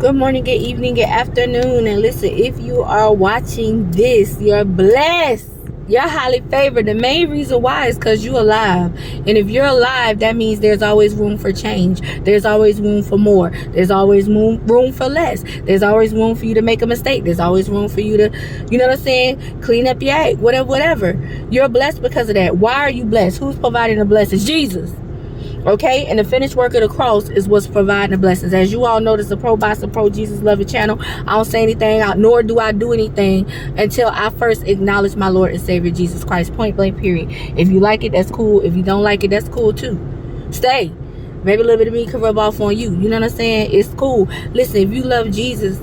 Good morning, good evening, good afternoon. And listen, if you are watching this, you're blessed. You're highly favored. The main reason why is because you're alive. And if you're alive, that means there's always room for change. There's always room for more. There's always room for less. There's always room for you to make a mistake. There's always room for you to, you know what I'm saying, clean up your act, whatever. You're blessed because of that. Why are you blessed? Who's providing the blessings? Jesus. Okay, and the finished work of the cross is what's providing the blessings. As you all know, this is a pro Jesus loving channel. I don't say anything, nor do I do anything until I first acknowledge my Lord and Savior Jesus Christ. Point blank, period. If you like it, that's cool. If you don't like it, that's cool too. Stay. Maybe a little bit of me can rub off on you. You know what I'm saying? It's cool. Listen, if you love Jesus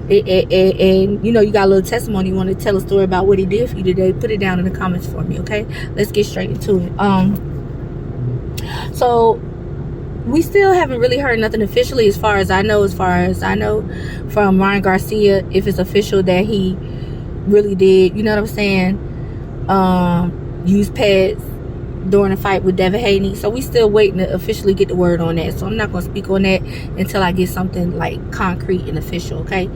and you know you got a little testimony, you want to tell a story about what he did for you today, put it down in the comments for me. Okay, let's get straight into it. So we still haven't really heard nothing officially, as far as I know from Ryan Garcia, if it's official that he really did, you know what I'm saying, use pads during a fight with Devin Haney. So we still waiting to officially get the word on that. So I'm not going to speak on that until I get something like concrete and official. Okay,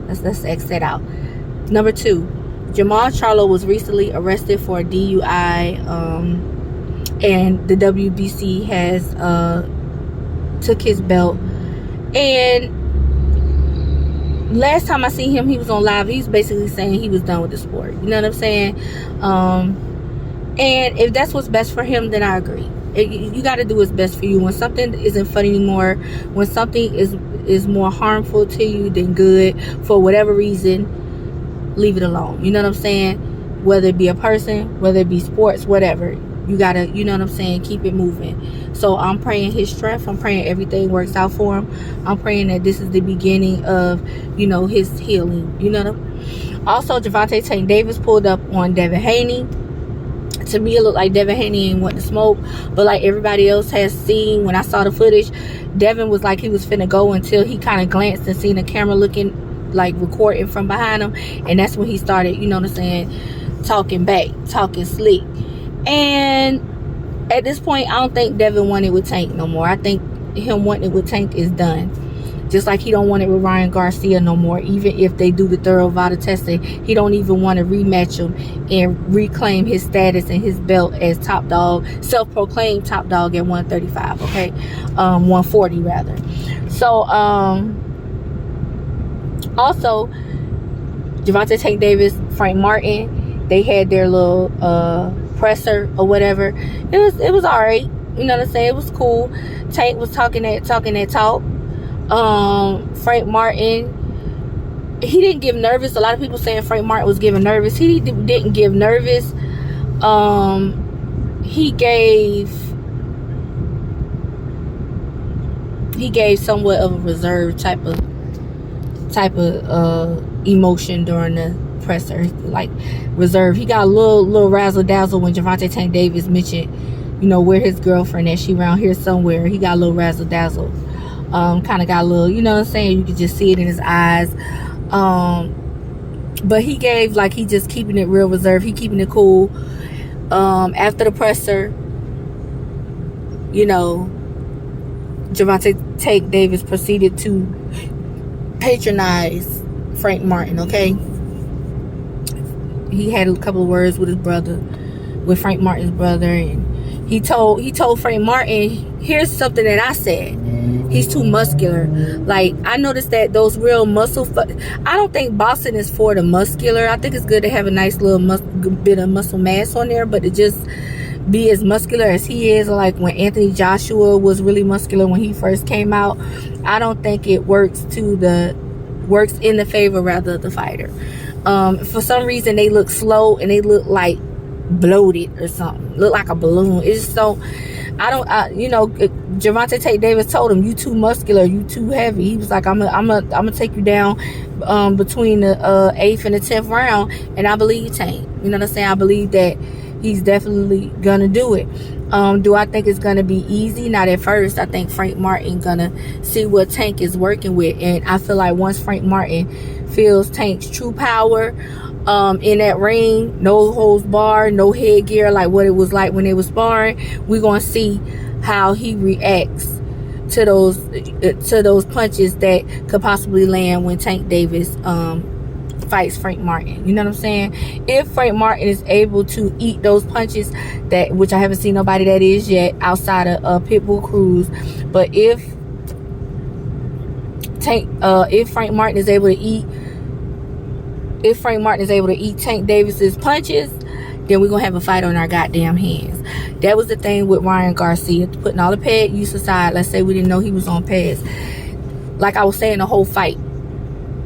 let's X that out. Number 2, Jermall Charlo was recently arrested for a DUI. And the WBC has took his belt. And last time I seen him, he was on live. He was basically saying he was done with the sport. You know what I'm saying? And if that's what's best for him, then I agree. You got to do what's best for you. When something isn't fun anymore, when something is more harmful to you than good, for whatever reason, leave it alone. You know what I'm saying? Whether it be a person, whether it be sports, whatever. You gotta, you know what I'm saying, keep it moving. So I'm praying his strength. I'm praying everything works out for him. I'm praying that this is the beginning of, you know, his healing. You know what I'm Also, Gervonta Tank Davis pulled up on Devin Haney. To me, it looked like Devin Haney ain't want to smoke, but like everybody else has seen, when I saw the footage, Devin was like he was finna go until he kind of glanced and seen the camera looking, like recording from behind him, and that's when he started, you know what I'm saying, talking back, talking slick. And at this point, I don't think Devin wanted with Tank no more. I think him wanting it with Tank is done. Just like he don't want it with Ryan Garcia no more. Even if they do the thorough vital testing, he don't even want to rematch him and reclaim his status and his belt as top dog, self-proclaimed top dog at 135. Okay, 140 rather. So also Gervonta Tank Davis, Frank Martin, they had their little presser or whatever. It was all right. You know what I'm saying? It was cool. Tank was talking that talk. Frank Martin, he didn't give nervous. A lot of people saying Frank Martin was giving nervous. He didn't give nervous. He gave somewhat of a reserved type of emotion during the presser, like reserve. He got a little razzle dazzle when Gervonta Tank Davis mentioned, you know, where his girlfriend is. She around here somewhere. He got a little razzle dazzle. Kind of got a little, you know what I'm saying, you could just see it in his eyes. But he gave, like, he just keeping it real reserved. He keeping it cool. After the presser, you know, Gervonta Tank Davis proceeded to patronize Frank Martin. Okay, he had a couple of words with his brother, with Frank Martin's brother, and he told Frank Martin, here's something that I said. He's too muscular. Like, I noticed that those real muscle, I don't think boxing is for the muscular. I think it's good to have a nice little bit of muscle mass on there, but to just be as muscular as he is, like when Anthony Joshua was really muscular when he first came out, I don't think it works in the favor rather of the fighter. For some reason they look slow and they look like bloated or something, look like a balloon. It's just so, you know, Gervonta Tank Davis told him, you too muscular, you too heavy. He was like, I'm gonna take you down between the 8th and the 10th round. And I believe Tank, you know what I'm saying, I believe that he's definitely gonna do it. Do I think it's gonna be easy? Not at first. I think Frank Martin gonna see what Tank is working with, and I feel like once Frank Martin feels Tank's true power in that ring, no holds barred, no headgear, like what it was like when they was sparring, we're gonna see how he reacts to those punches that could possibly land when Tank Davis fights Frank Martin. You know what I'm saying? If Frank Martin is able to eat those punches, that which I haven't seen nobody that is yet outside of Pitbull Cruz, but if Frank Martin is able to eat Tank Davis's punches, then we're gonna have a fight on our goddamn hands. That was the thing with Ryan Garcia, putting all the pad use aside. Let's say we didn't know he was on pads. Like I was saying the whole fight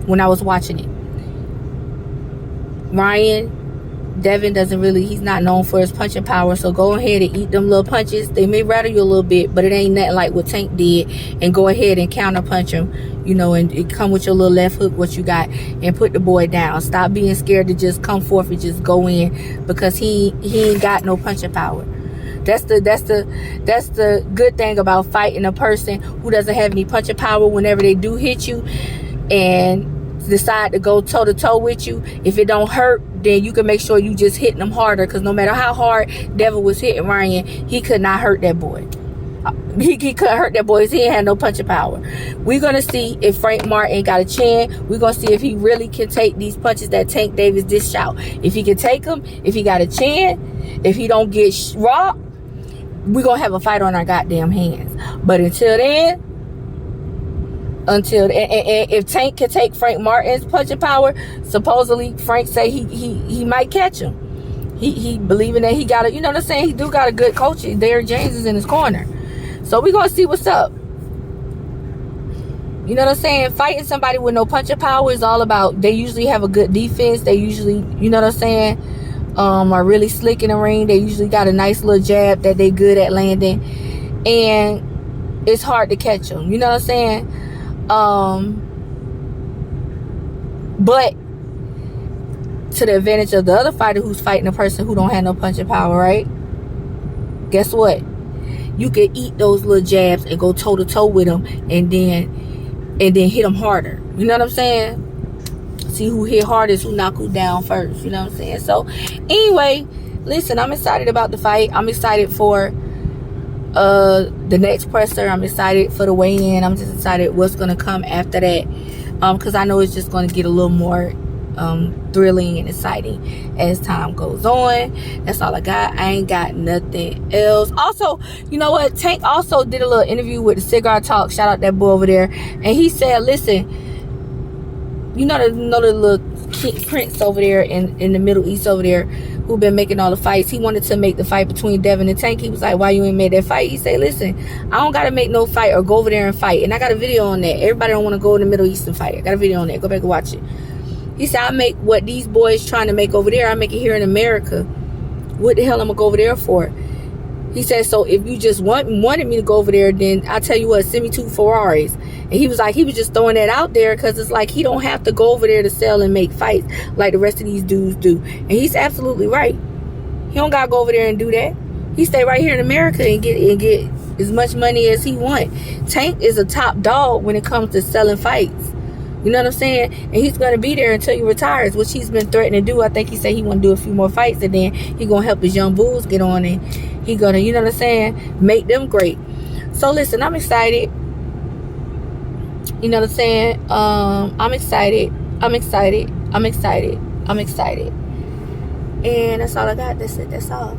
when I was watching it, Devin he's not known for his punching power, so go ahead and eat them little punches. They may rattle you a little bit, but it ain't nothing like what Tank did, and go ahead and counter punch him, you know, and come with your little left hook, what you got, and put the boy down. Stop being scared to just come forth and just go in, because he ain't got no punching power. That's the good thing about fighting a person who doesn't have any punching power. Whenever they do hit you and decide to go toe to toe with you, if it don't hurt, then you can make sure you just hitting them harder, because no matter how hard Devin was hitting Ryan, he could not hurt that boy. He couldn't hurt that boy. He ain't had no punching power. We're gonna see if Frank Martin got a chin. We're gonna see if he really can take these punches that Tank Davis dished out. If he can take them, if he got a chin, if he don't get rocked, we're gonna have a fight on our goddamn hands. But until then, if Tank can take Frank Martin's punching power, supposedly Frank say he might catch him. He believing that he got a, you know what I'm saying, he do got a good coach. Derrick James is in his corner, so we're gonna see what's up. You know what I'm saying? Fighting somebody with no punching power is all about, they usually have a good defense. They usually, you know what I'm saying, are really slick in the ring. They usually got a nice little jab that they good at landing, and it's hard to catch them. You know what I'm saying? But to the advantage of the other fighter who's fighting a person who don't have no punching power, right? Guess what? You can eat those little jabs and go toe to toe with them, and then hit them harder. You know what I'm saying? See who hit hardest, who knock who down first. You know what I'm saying? So anyway, listen, I'm excited about the fight. I'm excited for the next presser. I'm excited for the weigh-in. I'm just excited what's gonna come after that, because I know it's just gonna get a little more thrilling and exciting as time goes on. That's all I got. I ain't got nothing else. Also, you know what, Tank also did a little interview with the Cigar Talk, shout out that boy over there, and he said, listen, you know the little prince over there in the Middle East over there who been making all the fights. He wanted to make the fight between Devin and Tank. He was like, why you ain't made that fight? He said, listen, I don't gotta make no fight or go over there and fight. And I got a video on that. Everybody don't want to go in the Middle East and fight. I got a video on that. Go back and watch it. He said, I make what these boys trying to make over there, I make it here in America. What the hell I'm gonna go over there for? He said, so if you just wanted me to go over there, then I tell you what, send me 2 Ferraris. And he was like, he was just throwing that out there because it's like he don't have to go over there to sell and make fights like the rest of these dudes do. And he's absolutely right. He don't gotta go over there and do that. He stay right here in America and get as much money as he want. Tank is a top dog when it comes to selling fights. You know what I'm saying? And he's going to be there until he retires, which he's been threatening to do. I think he said he want to do a few more fights, and then he going to help his young bulls get on, and he going to, you know what I'm saying, make them great. So listen, I'm excited. You know what I'm saying? I'm excited. I'm excited. I'm excited. I'm excited. And that's all I got. That's it. That's all.